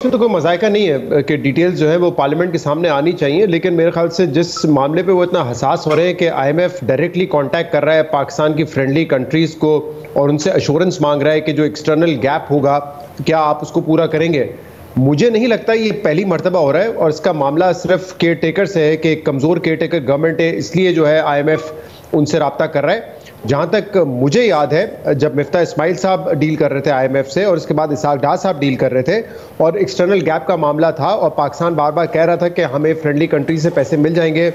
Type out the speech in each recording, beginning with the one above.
इसमें तो कोई मज़ायका नहीं है कि डिटेल्स जो है वो पार्लियामेंट के सामने आनी चाहिए, लेकिन मेरे ख्याल से जिस मामले पे वो इतना हसास हो रहे हैं कि आईएमएफ डायरेक्टली कांटेक्ट कर रहा है पाकिस्तान की फ्रेंडली कंट्रीज़ को और उनसे अश्योरेंस मांग रहा है कि जो एक्सटर्नल गैप होगा क्या आप उसको पूरा करेंगे। मुझे नहीं लगता ये पहली मर्तबा हो रहा है और इसका मामला सिर्फ केयर टेकर से है कि कमज़ोर केयर टेकर गवर्नमेंट है, इसलिए जो है आईएमएफ उनसे रब्ता कर रहा है। जहाँ तक मुझे याद है, जब मिफ्ता इस्माइल साहब डील कर रहे थे आईएमएफ से और उसके बाद इसाक डार साहब डील कर रहे थे और एक्सटर्नल गैप का मामला था और पाकिस्तान बार बार कह रहा था कि हमें फ्रेंडली कंट्री से पैसे मिल जाएंगे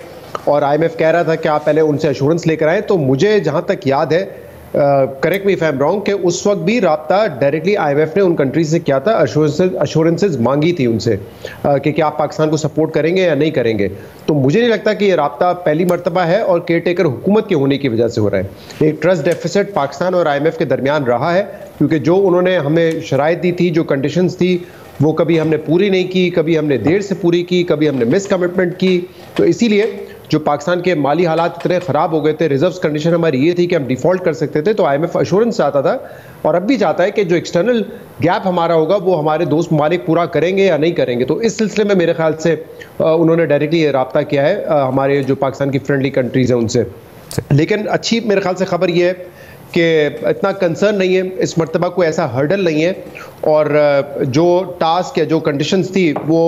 और आईएमएफ कह रहा था कि आप पहले उनसे अश्योरेंस लेकर आए, तो मुझे जहाँ तक याद है, correct me if I am wrong, कि उस वक्त भी राब्ता डायरेक्टली आईएमएफ ने उन कंट्रीज से किया था, अश्योरेंसेज मांगी थी उनसे कि क्या आप पाकिस्तान को सपोर्ट करेंगे या नहीं करेंगे। तो मुझे नहीं लगता कि ये राब्ता पहली मर्तबा है और केयर टेकर हुकूमत के होने की वजह से हो रहा है। एक ट्रस्ट डेफिसिट पाकिस्तान और आईएमएफ के दरमियान रहा है, क्योंकि जो उन्होंने हमें शराइत दी थी, जो कंडीशंस थी, वो कभी हमने पूरी नहीं की, कभी हमने देर से पूरी की, कभी हमने मिस कमिटमेंट की। तो इसीलिए जो पाकिस्तान के माली हालात इतने ख़राब हो गए थे, रिजर्व्स कंडीशन हमारी ये थी कि हम डिफ़ॉल्ट कर सकते थे, तो आईएमएफ अश्योरेंस चाहता था और अब भी चाहता है कि जो एक्सटर्नल गैप हमारा होगा वो हमारे दोस्त ममालिक पूरा करेंगे या नहीं करेंगे। तो इस सिलसिले में मेरे ख्याल से उन्होंने डायरेक्टली रब्ता किया है हमारे जो पाकिस्तान की फ्रेंडली कंट्रीज़ हैं उनसे। लेकिन अच्छी मेरे ख्याल से खबर ये है कि इतना कंसर्न नहीं है, इस मरतबा कोई ऐसा हर्डल नहीं है और जो टास्क या जो कंडीशंस थी वो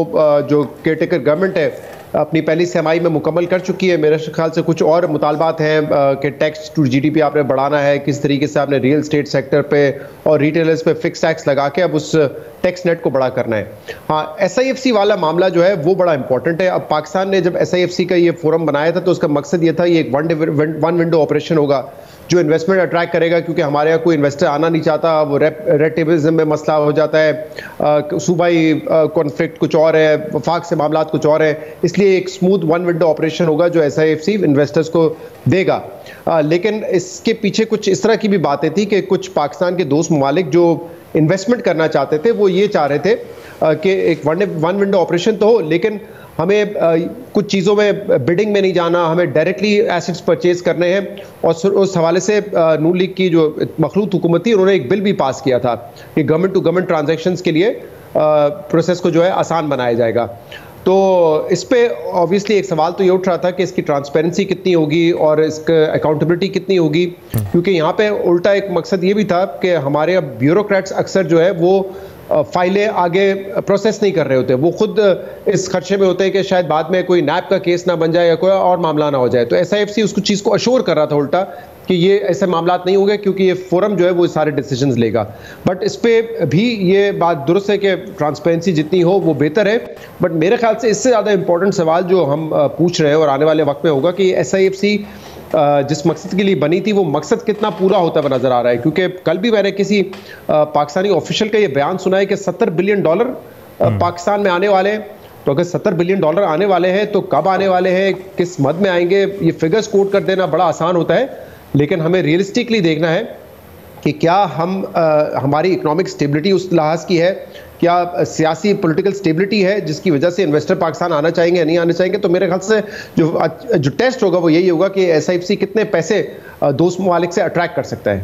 जो केयर टेकर गवर्नमेंट है अपनी पहली सहमाई में मुकम्मल कर चुकी है। मेरे ख्याल से कुछ और मुतालबात हैं कि टैक्स टू जीडीपी आपने बढ़ाना है, किस तरीके से आपने रियल स्टेट सेक्टर पे और रिटेलर्स पे फिक्स टैक्स लगा के अब उस टैक्स नेट को बड़ा करना है। हाँ, एसआईएफसी वाला मामला जो है वो बड़ा इंपॉर्टेंट है। अब पाकिस्तान ने जब एसआईएफसी का ये फोरम बनाया था तो उसका मकसद ये था, ये एक वन विंडो ऑपरेशन होगा जो इन्वेस्टमेंट अट्रैक्ट करेगा, क्योंकि हमारे यहाँ कोई इन्वेस्टर आना नहीं चाहता, वो रेड टेबलिज्म में मसला हो जाता है, सूबाई कॉन्फ्लिक्ट कुछ और है, वफाक से मामला कुछ और है, इसलिए एक स्मूथ वन विंडो ऑपरेशन होगा जो एसआईएफसी इन्वेस्टर्स को देगा। लेकिन इसके पीछे कुछ इस तरह की भी बातें थी कि कुछ पाकिस्तान के दोस्त ममालिक जो इन्वेस्टमेंट करना चाहते थे वो ये चाह रहे थे कि एक वन विंडो ऑपरेशन तो हो, लेकिन हमें कुछ चीज़ों में बिडिंग में नहीं जाना, हमें डायरेक्टली एसेट्स परचेज करने हैं। और उस हवाले से नून लीग की जो मखलूत हुकूमत थी उन्होंने एक बिल भी पास किया था कि गवर्नमेंट टू गवर्नमेंट ट्रांजैक्शंस के लिए प्रोसेस को जो है आसान बनाया जाएगा। तो इस पे ऑब्वियसली एक सवाल तो ये उठ रहा था कि इसकी ट्रांसपेरेंसी कितनी होगी और इसका अकाउंटेबिलिटी कितनी होगी, क्योंकि यहाँ पे उल्टा एक मकसद ये भी था कि हमारे अब ब्यूरोक्रेट्स अक्सर जो है वो फाइलें आगे प्रोसेस नहीं कर रहे होते, वो खुद इस खर्चे में होते हैं कि शायद बाद में कोई नैब का केस ना बन जाए या कोई और मामला ना हो जाए। तो एसआईएफसी उसको चीज़ को अश्योर कर रहा था उल्टा कि ये ऐसे मामला नहीं होंगे, क्योंकि ये फोरम जो है वो सारे डिसीजंस लेगा। बट इस पे भी ये बात दुरुस्त है कि ट्रांसपेरेंसी जितनी हो वो बेहतर है। बट मेरे ख्याल से इससे ज़्यादा इंपॉर्टेंट सवाल जो हम पूछ रहे हैं और आने वाले वक्त में होगा कि एसआईएफसी जिस मकसद के लिए बनी थी वो मकसद कितना पूरा होता हुआ नजर आ रहा है। क्योंकि कल भी मैंने किसी पाकिस्तानी ऑफिशियल का ये बयान सुना है कि $70 बिलियन पाकिस्तान में आने वाले हैं। तो अगर $70 बिलियन आने वाले हैं तो कब आने वाले हैं, किस मद में आएंगे, ये फिगर्स कोट कर देना बड़ा आसान होता है, लेकिन हमें रियलिस्टिकली देखना है कि क्या हमारी इकोनॉमिक स्टेबिलिटी उस लिहाज की है, क्या सियासी पॉलिटिकल स्टेबिलिटी है जिसकी वजह से इन्वेस्टर पाकिस्तान आना चाहेंगे या नहीं आना चाहेंगे। तो मेरे ख्याल से जो टेस्ट होगा वो यही होगा कि एसआईएफसी कितने पैसे दोस्त ममालिक से अट्रैक्ट कर सकता है।